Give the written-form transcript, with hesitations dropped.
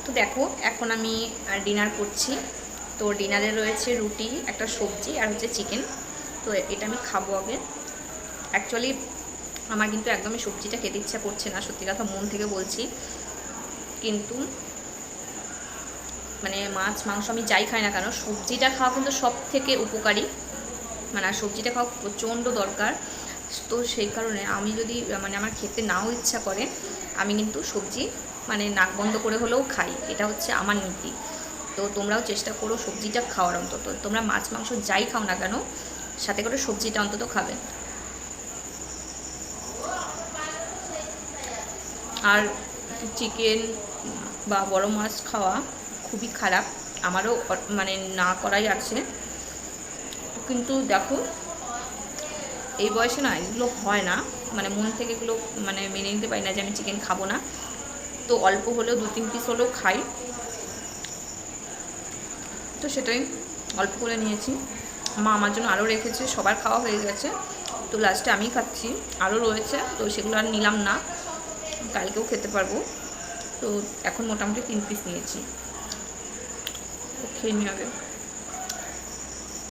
তো দেখো এখন আমি ডিনার করছি। তো ডিনারে রয়েছে রুটি, একটা সবজি আর হচ্ছে চিকেন। তো এটা আমি খাবো আগে। অ্যাকচুয়ালি আমার কিন্তু একদমই সবজিটা খেতে ইচ্ছা করছে না, সত্যি কথা মন থেকে বলছি। কিন্তু মানে মাছ মাংস আমি যাই খাই না কেন, সবজিটা খাওয়া কিন্তু সব থেকে উপকারী, মানে আর সবজিটা খাওয়া প্রচণ্ড দরকার। তো সেই কারণে আমি যদি মানে আমার খেতে নাও ইচ্ছা করে, আমি কিন্তু সবজি মানে নাক বন্ধ করে হলেও খাই, এটা হচ্ছে আমার নীতি। তো তোমরাও চেষ্টা করো সবজিটা খাওয়ার, অন্তত তোমরা মাছ মাংস যাই খাও না কেন সাথে করে সবজিটা অন্তত খাবে। আর চিকেন বা বড় মাছ খাওয়া খুবই খারাপ, আমারও মানে না করাই আছে। কিন্তু দেখো এই বয়সে না এগুলো হয় না, মানে মন থেকে এগুলো মানে মেনে নিতে পারি না যে আমি চিকেন খাবো না। তো অল্প হলেও 2-3 পিস হলেও খাই, তো সেটাই অল্প করে নিয়েছি। মা আমার জন্য আরও রেখেছে, সবার খাওয়া হয়ে গেছে, তো লাস্টে আমি খাচ্ছি, আরও রয়েছে, তো সেগুলো আর নিলাম না, কালকেও খেতে পারবো। তো এখন মোটামুটি 3 পিস নিয়েছি, খেয়ে নিয়ে হবে।